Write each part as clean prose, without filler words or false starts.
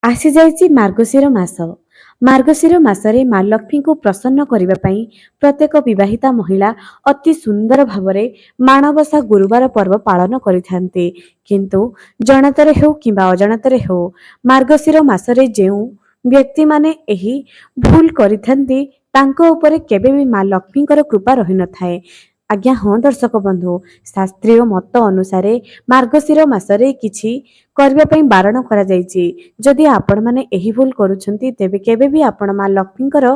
आसी जाइछि मार्गशीर मास। मार्गशीर मासरे माँ लक्ष्मी को प्रसन्न करने पाई प्रत्येक विवाहिता महिला अति सुंदर भावरे माणबसा गुरुवार पर्व पालन करिथान्ते। किंतु जनातरे हेउ किंबा अजाणतरे हेउ मार्गशीर मासरे जेउ व्यक्ति माने एही भूल करिथान्ते तांको उपरे केबे भी माँ लक्ष्मीकर कृपा रही नथाए। आज्ञा हाँ दर्शक बंधु, शास्त्रीय मत अनुसारे मार्गशीर मासरे किछि करबा पई बारण करा जायछि। जदि आपण माने एही भूल करूछंती तेबे केबे भी आपण माँ लक्ष्मीकर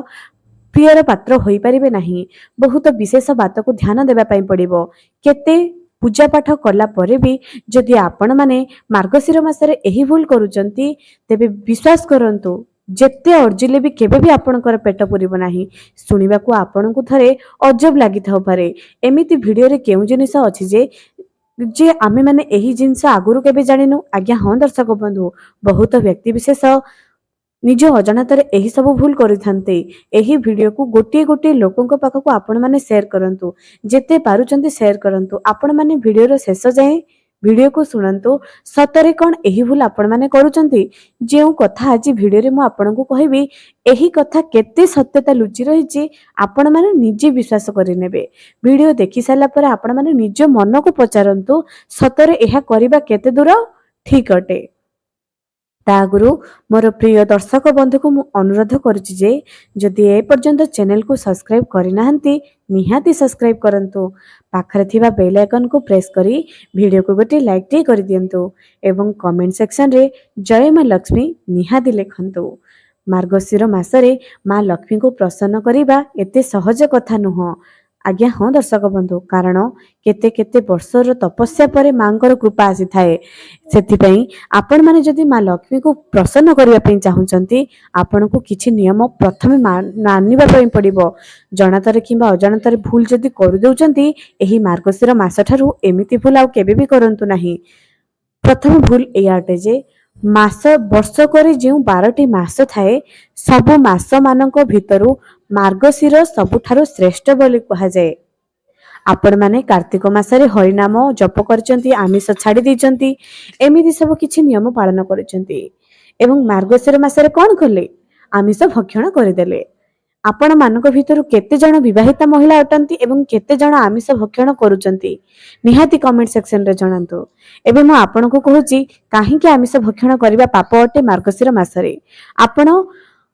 प्रियर पात्र होई परिबे नाही। बहुत विशेष बात को ध्यान देबा पई पड़िबो। केते पूजा पाठ कला परे भी जदि आपण माने मार्गशीर मासरे एही भूल करूछंती तेबे विश्वास करंतु जेते अर्जिले भी केबे भी आपणकर पेट पुरिबो नाही। सुनिबाकू आपणकू थरे अजब लागि थाउ पारे। एमिति भिडियो रे केउ जिनिस अछि जे आमे माने एही जिनिस आगुरु केबे जानिनु। आज्ञा हाँ दर्शक बंधु, बहुत व्यक्ति विशेष निज अजाणତରେ ଏହି ସବୁ ଭୁଲ କରିଥାନ୍ତି। ଏହି ଭିଡିଓକୁ ଗୋଟିଏ ଗୋଟିଏ ଲୋକଙ୍କ ପାଖକୁ ଆପଣ ମାନେ ସେୟାର କରନ୍ତୁ। ଯେତେ ପାରୁଛନ୍ତି ସେୟାର କରନ୍ତୁ। ଆପଣ ମାନେ ଭିଡିଓର ଶେଷ ଯାଏଁ ଭିଡିଓକୁ ଶୁଣନ୍ତୁ। ସତରେ କ'ଣ ଏହି ଭୁଲ ଆପଣ ମାନେ କରୁଛନ୍ତି? ଯେଉଁ କଥା ଆଜି ଭିଡିଓରେ ମୁଁ ଆପଣଙ୍କୁ କହିବି, ଏହି କଥା କେତେ ସତ୍ୟତା ଲୁଚି ରହିଛି ଆପଣ ମାନେ ନିଜେ ବିଶ୍ୱାସ କରିନେବେ। ଭିଡିଓ ଦେଖି ସାରିଲା ପରେ ଆପଣ ମାନେ ନିଜ ମନକୁ ପଚାରନ୍ତୁ, ସତରେ ଏହା କରିବା କେତେ ଦୂର ଠିକ ଅଟେ। ତା ଆଗରୁ ମୋର ପ୍ରିୟ ଦର୍ଶକ ବନ୍ଧୁକୁ ମୁଁ ଅନୁରୋଧ କରୁଛି ଯେ ଯଦି ଏ ପର୍ଯ୍ୟନ୍ତ ଚ୍ୟାନେଲକୁ ସବସ୍କ୍ରାଇବ କରିନାହାନ୍ତି ନିହାତି ସବସ୍କ୍ରାଇବ କରନ୍ତୁ। ପାଖରେ ଥିବା ବେଲ୍ ଆଇକନକୁ ପ୍ରେସ୍ କରି ଭିଡିଓକୁ ଗୋଟେ ଲାଇକ୍ ଟେ କରିଦିଅନ୍ତୁ ଏବଂ କମେଣ୍ଟ ସେକ୍ସନରେ ଜୟ ମା ଲକ୍ଷ୍ମୀ ନିହାତି ଲେଖନ୍ତୁ। ମାର୍ଗଶିର ମାସରେ ମା ଲକ୍ଷ୍ମୀଙ୍କୁ ପ୍ରସନ୍ନ କରିବା ଏତେ ସହଜ କଥା ନୁହଁ। आज्ञा हाँ दर्शक बंधु, कारण केते केते वर्षर तपस्या परे मांकर कृपा आसी थाए। सेथिपई आपण माने जदि माँ लक्ष्मी को प्रसन्न करबा पई चाहुचंती आपण को किछि नियम प्रथमे मानिबा पई पड़िबो। जनातरे किंबा अजाणतरे भूल जदि कर देउचंती एही मार्गशीर मास ठारू एमिति भूल आ केबे भी करंतु नाही। प्रथम भूल एया अटे जे मास वर्षकरे जे 12टी मास थाए सबु मास मानक भितरु मार्गशीर सबुठारु श्रेष्ठ बोली कहा जाए। आपण माने कार्तिक मासरे हरिनाम जप करचंती, आमिष छाड़ी देचंती, एमिति सब किछि नियम पालन करचंती एवं मार्गशीर मासरे कोन कले आमिष भक्षण करदेले। आपण मानक भितरु केते जण विवाहिता महिला अटंती एवं केते जण आमिष भक्षण करूचंती निहाती कमेंट सेक्शन रे जणांतु। एबे मु आपण को कहूची काहे कि आमिष भक्षण करिबा पाप अटे मार्गशीर मासरे। आपण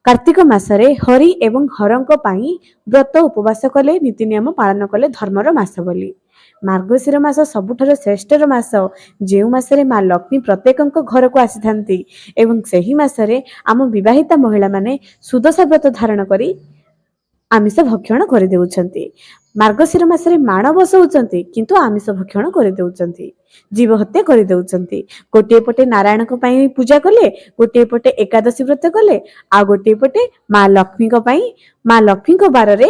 कार्तिक मासरे हरि एवं हरंक पाई व्रत उपवास कले, नीति नियम पालन कले धर्मर मास बोली। मार्गशीर मास सबुठार श्रेष्ठर मास, जेउ मासरे माँ लक्ष्मी प्रत्येकଙ୍କ घरକୁ ଆସିଥାନ୍ତି ଏବଂ ସେହି ମାସରେ ଆମ ବିବାହିତା महिला माने सुदशा व्रत धारण करी आमिष भक्षण କରି ଦେଉଛନ୍ତି। मार्गशीर मासरे माण बसौଛନ୍ତି किंतु आमिष भक्षण କରି ଦେଉଛନ୍ତି, जीव हत्या କରି देउଛନ୍ତି। गोटे पटे नारायणଙ୍କ ପାଇଁ पूजा कले, गोटे पटे एकादशी व्रत कले, आ गोटे पटे माँ लक्ष्मीଙ୍କ ପାଇଁ माँ लक्ष्मीଙ୍କ बाରରେ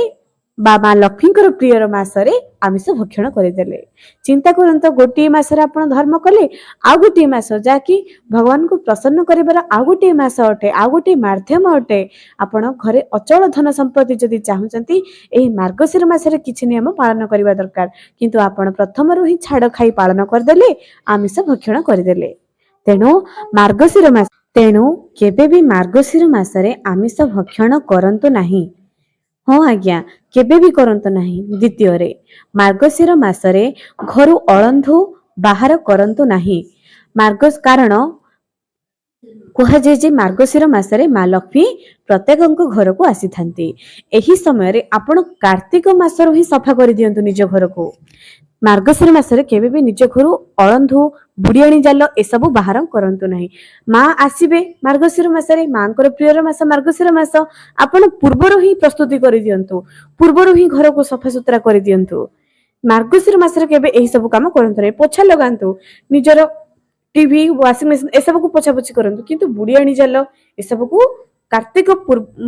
बा माँ लक्ष्मीଙ୍କର प्रियर मासरे आमिष भक्षण କରିଦେଲେ। चिंता करंतो गोटे मासरे आपण धर्म कले, आ गोटे मास जाकि भगवान को प्रसन्न करिबार आ गोटे मास अटे, आ गोटे माध्यम अटे। आपण घरे अचल धन संपत्ति जदि चाहुचंती एही मार्गशीर मासरे किछि नियम पालन करिबा दरकार, किंतु आपण प्रथमरु ही छाड़ खाई पालन करदेले, आमिष भक्षण करदेले। तेणु मार्गशीर मास केबे भी मार्गशीर मासरे आमिष भक्षण करंतु नाही। हाँ आज्ञा केबे भी करंतु नाही। द्वितीय रे मार्गशीर मासरे घरु अळंधु बाहर करंतु नाही। कारण कहा जाए जे मार्गशीर मासरे माँ लक्ष्मी प्रत्येकଙ୍କ घरକୁ ଆସିଥାନ୍ତି। ଏହି ସମୟରେ ଆପଣ कार्तिक मासରୁ ही सफा କରି दियंतु निज घरକୁ। मार्गशीर मासरे केबे भी निज घरु अळंधु बुढ़ियाणी जाल एसबू बाहर करंतु नाही। माँ आसीबे मार्गशीर मासरे, माँकर प्रियर मास मार्गशीर मास, आपण पूर्वरु ही प्रस्तुति करि दियंतु, पूर्वरु ही घर को सफा सुतरा करि दियंतु। मार्गशीर मासरे केबे एही सब काम करंतु रे। पोछा लगांतु, निजर टीवी वाशिंग मशीन एसब को पोछा पोछी करंतु, किंतु बुढ़ियाणी जाल एसब को कार्तिक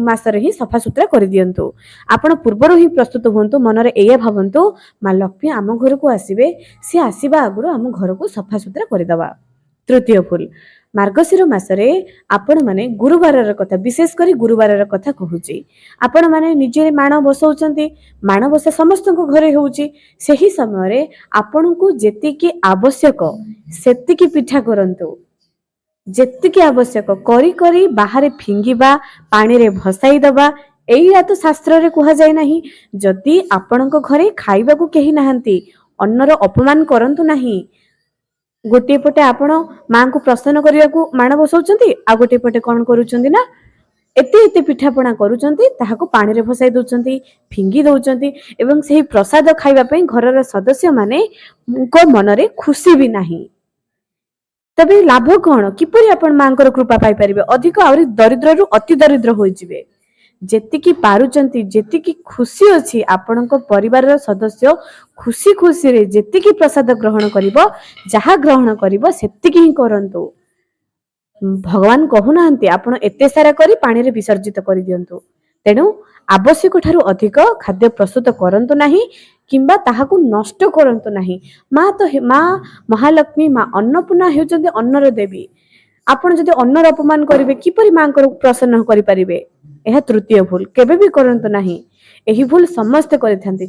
मासरे ही सफा सुतरा कर दियंतु। आपण पूर्वरु ही प्रस्तुत हुंतु, मनरे एया भावंतु माँ लक्ष्मी आम घर को आसीबे, सी आसीबा आगुरु आम घर को सफा सुतरा करदबा। तृतीय भूल, मार्गशीर मासरे आपण माने गुरुवारर कथा, विशेष करी गुरुवारर कथा कहूची। आपण माने निजे माण बसौचंती, माण बसा समस्तଙ୍କ घरे होउची। सेही समय आपणको जेतिकी आवश्यक सेतिकी पिठा करंतु। ଯେତିକି ଆବଶ୍ୟକ କରି କରି ବାହାରେ ଫିଙ୍ଗିବା, ପାଣିରେ ଭସାଇ ଦେବା, ଏଇଆ ତ ଶାସ୍ତ୍ରରେ କୁହାଯାଏ ନାହିଁ। ଯଦି ଆପଣଙ୍କ ଘରେ ଖାଇବାକୁ କେହି ନାହାନ୍ତି, ଅନ୍ନର ଅପମାନ କରନ୍ତୁ ନାହିଁ। ଗୋଟିଏ ପଟେ ଆପଣ ମାଙ୍କୁ ପ୍ରସନ୍ନ କରିବାକୁ ମାଣ ବସାଉଛନ୍ତି, ଆଉ ଗୋଟିଏ ପଟେ କଣ କରୁଛନ୍ତି ନା ଏତେ ଏତେ ପିଠାପଣା କରୁଛନ୍ତି, ତାହାକୁ ପାଣିରେ ଭସାଇ ଦଉଛନ୍ତି, ଫିଙ୍ଗି ଦଉଛନ୍ତି ଏବଂ ସେହି ପ୍ରସାଦ ଖାଇବା ପାଇଁ ଘରର ସଦସ୍ୟମାନଙ୍କ ମନରେ ଖୁସି ବି ନାହିଁ। ତେବେ ଲାଭ କଣ? କିପରି ଆପଣ ମାଙ୍କର କୃପା ପାଇପାରିବେ? ଅଧିକ ଆହୁରି ଦରିଦ୍ରରୁ ଅତି ଦରିଦ୍ର ହୋଇଯିବେ। ଯେତିକି ପାରୁଛନ୍ତି, ଯେତିକି ଖୁସି ଅଛି ଆପଣଙ୍କ ପରିବାରର ସଦସ୍ୟ ଖୁସି ଖୁସିରେ ଯେତିକି ପ୍ରସାଦ ଗ୍ରହଣ କରିବ, ଯାହା ଗ୍ରହଣ କରିବ ସେତିକି ହିଁ କରନ୍ତୁ। ଭଗବାନ କହୁନାହାନ୍ତି ଆପଣ ଏତେ ସାରା କରି ପାଣିରେ ବିସର୍ଜିତ କରିଦିଅନ୍ତୁ। ତେଣୁ ଆବଶ୍ୟକ ଠାରୁ ଅଧିକ ଖାଦ୍ୟ ପ୍ରସ୍ତୁତ କରନ୍ତୁ ନାହିଁ କିମ୍ବା ତାହାକୁ ନଷ୍ଟ କରନ୍ତୁ ନାହିଁ। ମା ମହାଲକ୍ଷ୍ମୀ, ମା ଅନ୍ନପୂର୍ଣ୍ଣା ହେଉଛନ୍ତି ଅନ୍ନର ଦେବୀ। ଆପଣ ଯଦି ଅନ୍ନର ଅପମାନ କରିବେ, କିପରି ମାଙ୍କର ପ୍ରସନ୍ନ କରିପାରିବେ? ଏହା ତୃତୀୟ ଭୁଲ, କେବେ ବି କରନ୍ତୁ ନାହିଁ। ଏହି ଭୁଲ ସମସ୍ତେ କରିଥାନ୍ତି।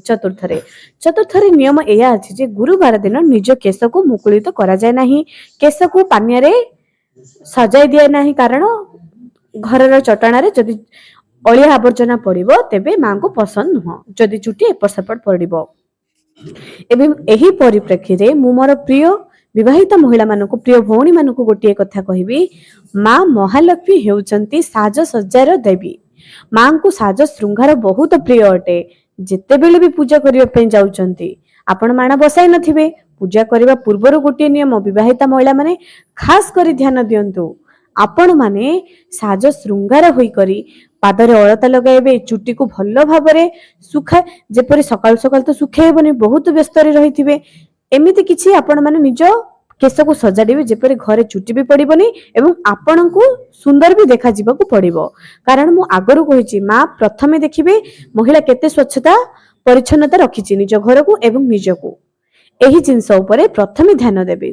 ଚତୁର୍ଥରେ ନିୟମ ଏଇଆ ଅଛି ଯେ ଗୁରୁବାର ଦିନ ନିଜ କେଶକୁ ମୁକୁଳିତ କରାଯାଏ ନାହିଁ, କେଶକୁ ପାନିଆରେ ସଜାଇ ଦିଏ ନାହିଁ, କାରଣ ଘରର ଚଟାଣରେ ଯଦି ଅଳିଆ ଆବର୍ଜନା ପଡିବ ତେବେ ମାଙ୍କୁ ପସନ୍ଦ ନୁହଁ, ଯଦି ଚୁଟି ଏପଟ ସେପଟ ପଡିବ। ଏବଂ ଏହି ପରିପ୍ରେକ୍ଷୀରେ ମୁଁ ମୋର ପ୍ରିୟ ବିବାହିତ ମହିଳା ମାନଙ୍କୁ, ପ୍ରିୟ ଭଉଣୀ ମାନଙ୍କୁ ଗୋଟିଏ କଥା କହିବି, ମା ମହାଲକ୍ଷ୍ମୀ ହେଉଛନ୍ତି ସାଜସଜ୍ଜାର ଦେବୀ। ମାଙ୍କୁ ସାଜ ଶୃଙ୍ଗାର ବହୁତ ପ୍ରିୟ ଅଟେ। ଯେତେବେଳେ ବି ପୂଜା କରିବା ପାଇଁ ଯାଉଛନ୍ତି, ଆପଣ ମାଣ ବସାଇ ନଥିବେ, ପୂଜା କରିବା ପୂର୍ବରୁ ଗୋଟିଏ ନିୟମ ବିବାହିତା ମହିଳା ମାନେ ଖାସ କରି ଧ୍ୟାନ ଦିଅନ୍ତୁ। ଆପଣ ମାନେ ସାଜ ଶୃଙ୍ଗାର ହୋଇକରି ପାଦରେ ଅଳତା ଲଗାଇବେ, ଚୁଟିକୁ ଭଲ ଭାବରେ ଯେପରି ସକାଳୁ ସକାଳୁ ତ ଶୁଖେଇବନି, ବହୁତ ବ୍ୟସ୍ତରେ ରହିଥିବେ। ଏମିତି କିଛି ଆପଣ ମାନେ ନିଜ କେଶକୁ ସଜାଡ଼ିବେ ଯେପରି ଘରେ ଚୁଟି ବି ପଡିବନି ଏବଂ ଆପଣଙ୍କୁ ସୁନ୍ଦର ବି ଦେଖାଯିବାକୁ ପଡିବ। କାରଣ ମୁଁ ଆଗରୁ କହିଛି, ମା ପ୍ରଥମେ ଦେଖିବେ ମହିଳା କେତେ ସ୍ୱଚ୍ଛତା ପରିଚ୍ଛନ୍ନତା ରଖିଛି ନିଜ ଘରକୁ ଏବଂ ନିଜକୁ। ଏହି ଜିନିଷ ଉପରେ ପ୍ରଥମେ ଧ୍ୟାନ ଦେବେ।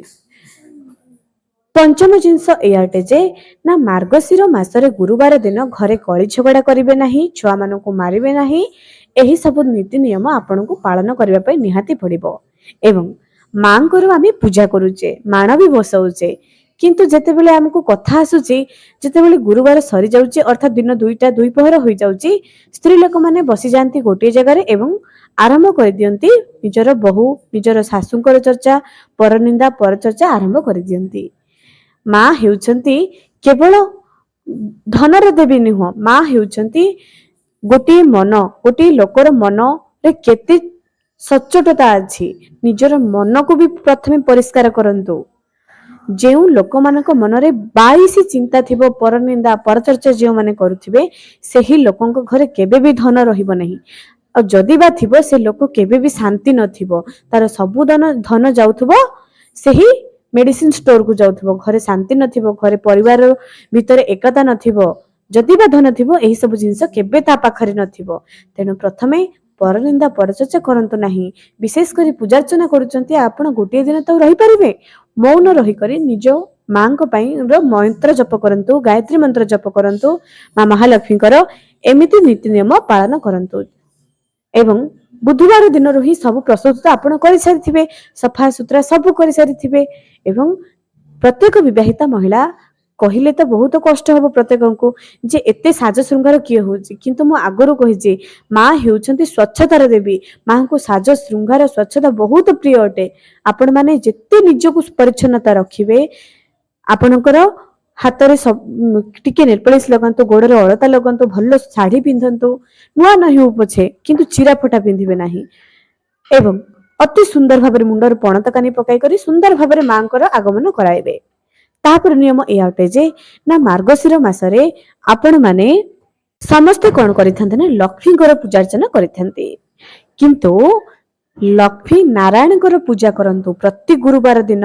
ପଞ୍ଚମ ଜିନିଷ ଏଇଆଟେ ଯେ ନା ମାର୍ଗଶିର ମାସରେ ଗୁରୁବାର ଦିନ ଘରେ କଳି ଝଗଡା କରିବେ ନାହିଁ, ଛୁଆମାନଙ୍କୁ ମାରିବେ ନାହିଁ। ଏହି ସବୁ ନୀତି ନିୟମ ଆପଣଙ୍କୁ ପାଳନ କରିବା ପାଇଁ ନିହାତି ପଡିବ। ଏବଂ ମାଙ୍କର ଆମେ ପୂଜା କରୁଛେ, ମାଣ ବି ବସାଉଛେ, କିନ୍ତୁ ଯେତେବେଳେ ଆମକୁ କଥା ଆସୁଛି, ଯେତେବେଳେ ଗୁରୁବାର ସରିଯାଉଛି ଅର୍ଥାତ୍ ଦିନ 2ଟା 2 ପହର ହୋଇଯାଉଛି, ସ୍ତ୍ରୀ ଲୋକମାନେ ବସିଯାଆନ୍ତି ଗୋଟିଏ ଜାଗାରେ ଏବଂ ଆରମ୍ଭ କରିଦିଅନ୍ତି ନିଜର ବୋହୂ, ନିଜର ଶାଶୁଙ୍କର ଚର୍ଚ୍ଚା, ପରନିନ୍ଦା ପରଚର୍ଚ୍ଚା ଆରମ୍ଭ କରିଦିଅନ୍ତି। ମା ହେଉଛନ୍ତି କେବଳ ଧନର ଦେବୀ ନୁହଁ, ମା ହେଉଛନ୍ତି ଗୋଟିଏ ମନ, ଗୋଟିଏ ଲୋକର ମନରେ କେତେ ସଚ୍ଚୋଟତା ଅଛି, ନିଜର ମନକୁ ବି ପ୍ରଥମେ ପରିଷ୍କାର କରନ୍ତୁ। ଯେଉଁ ଲୋକମାନଙ୍କ ମନରେ 22 ଚିନ୍ତା ଥିବ, ପରନିନ୍ଦା ପରଚର୍ଚ୍ଚା ଯେଉଁମାନେ କରୁଥିବେ, ସେହି ଲୋକଙ୍କ ଘରେ କେବେ ବି ଧନ ରହିବ ନାହିଁ। ଆଉ ଯଦି ବା ଥିବ, ସେ ଲୋକ କେବେ ବି ଶାନ୍ତି ନଥିବ। ତାର ସବୁ ଧନ ଯାଉଥିବ ସେହି ମେଡିସିନ ଷ୍ଟୋରକୁ ଯାଉଥିବ, ଘରେ ଶାନ୍ତି ନଥିବ, ଘରେ ପରିବାର ଭିତରେ ଏକତା ନଥିବ। ଯଦି ବା ଧନ ଥିବ, ଏହି ସବୁ ଜିନିଷ କେବେ ତା ପାଖରେ ନଥିବ। ତେଣୁ ପ୍ରଥମେ ପରନିନ୍ଦା ପରଚର୍ଚ୍ଚା କରନ୍ତୁ ନାହିଁ। ବିଶେଷ କରି ପୂଜାର୍ଚ୍ଚନା କରୁଛନ୍ତି, ଆପଣ ଗୋଟିଏ ଦିନ ତ ରହିପାରିବେ, ମୌନ ରହିକରି ନିଜ ମାଙ୍କ ପାଇଁ ମନ୍ତ୍ର ଜପ କରନ୍ତୁ, ଗାୟତ୍ରୀ ମନ୍ତ୍ର ଜପ କରନ୍ତୁ, ମା ମହାଲକ୍ଷ୍ମୀଙ୍କର ଏମିତି ନୀତି ନିୟମ ପାଳନ କରନ୍ତୁ। ଏବଂ ବୁଧବାର ଦିନରୁ ହିଁ ସବୁ ପ୍ରସ୍ତୁତ ଆପଣ କରିସାରିଥିବେ, ସଫା ସୁତୁରା ସବୁ କରିସାରିଥିବେ। ଏବଂ ପ୍ରତ୍ୟେକ ବିବାହିତା ମହିଳା କହିଲେ ତ ବହୁତ କଷ୍ଟ ହବ ପ୍ରତ୍ୟେକଙ୍କୁ ଯେ ଏତେ ସାଜ ଶୃଙ୍ଗାର କିଏ ହଉଛି, କିନ୍ତୁ ମୁଁ ଆଗରୁ କହିଛି ମା ହେଉଛନ୍ତି ସ୍ୱଚ୍ଛତାର ଦେବୀ। ମାଙ୍କୁ ସାଜ ଶୃଙ୍ଗାର ସ୍ୱଚ୍ଛତା ବହୁତ ପ୍ରିୟ ଅଟେ। ଆପଣ ମାନେ ଯେତେ ନିଜକୁ ପରିଚ୍ଛନ୍ନତା ରଖିବେ, ଆପଣଙ୍କର ହାତରେ ଟିକେ ନେଲପଲିସ ଲଗାନ୍ତୁ, ଗୋଡରେ ଅଳତା ଲଗାନ୍ତୁ, ଭଲ ଶାଢୀ ପିନ୍ଧନ୍ତୁ, ନୂଆ ନ ହେଉ ପଛେ କିନ୍ତୁ ଚିରା ଫଟା ପିନ୍ଧିବେ ନାହିଁ। ଏବଂ ଅତି ସୁନ୍ଦର ଭାବରେ ମୁଣ୍ଡରେ ପଣତ କାନି ପକାଇ କରି ସୁନ୍ଦର ଭାବରେ ମାଙ୍କର ଆଗମନ କରାଇବେ। ତାପରେ ନିୟମ ଏଇଆ ଅଟେ ଯେ ନା ମାର୍ଗଶିର ମାସରେ ଆପଣ ମାନେ ସମସ୍ତେ କଣ କରିଥାନ୍ତି ନା ଲକ୍ଷ୍ମୀଙ୍କର ପୂଜାର୍ଚ୍ଚନା କରିଥାନ୍ତି, କିନ୍ତୁ ଲକ୍ଷ୍ମୀ ନାରାୟଣଙ୍କର ପୂଜା କରନ୍ତୁ। ପ୍ରତି ଗୁରୁବାର ଦିନ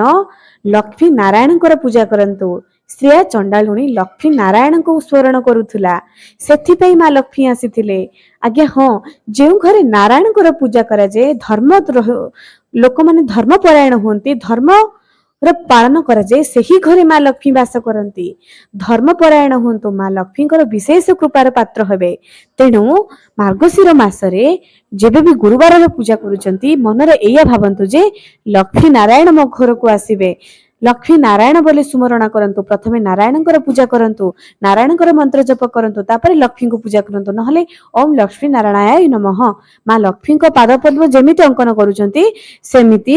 ଲକ୍ଷ୍ମୀ ନାରାୟଣଙ୍କର ପୂଜା କରନ୍ତୁ। ଶ୍ରେୟା ଚଣ୍ଡାଳୁଣୀ ଲକ୍ଷ୍ମୀ ନାରାୟଣଙ୍କୁ ସ୍ମରଣ କରୁଥିଲା, ସେଥିପାଇଁ ମା ଲକ୍ଷ୍ମୀ ଆସିଥିଲେ। ଆଜ୍ଞା ହଁ, ଯେଉଁ ଘରେ ନାରାୟଣଙ୍କର ପୂଜା କରାଯାଏ, ଲୋକମାନେ ଧର୍ମପରାୟଣ ହୁଅନ୍ତି, ଧର୍ମର ପାଳନ କରାଯାଏ, ସେହି ଘରେ ମା ଲକ୍ଷ୍ମୀ ବାସ କରନ୍ତି। ଧର୍ମପରାୟଣ ହୁଅନ୍ତୁ, ମା ଲକ୍ଷ୍ମୀଙ୍କର ବିଶେଷ କୃପାର ପାତ୍ର ହେବେ। ତେଣୁ ମାର୍ଗଶିର ମାସରେ ଯେବେ ବି ଗୁରୁବାରର ପୂଜା କରୁଛନ୍ତି, ମନରେ ଏଇଆ ଭାବନ୍ତୁ ଯେ ଲକ୍ଷ୍ମୀ ନାରାୟଣ ମୋ ଘରକୁ ଆସିବେ, ଲକ୍ଷ୍ମୀ ନାରାୟଣ ବୋଲି ସୁମରଣା କରନ୍ତୁ। ପ୍ରଥମେ ନାରାୟଣଙ୍କର ପୂଜା କରନ୍ତୁ, ନାରାୟଣଙ୍କର ମନ୍ତ୍ର ଜପ କରନ୍ତୁ, ତାପରେ ଲକ୍ଷ୍ମୀଙ୍କୁ ପୂଜା କରନ୍ତୁ। ନହେଲେ ଓಂ ଲକ୍ଷ୍ମୀ ନାରାୟଣାୟ ନମଃ ମା ଲକ୍ଷ୍ମୀଙ୍କ ପାଦ ପଦ୍ମ ଯେମିତି ଅଙ୍କନ କରୁଛନ୍ତି ସେମିତି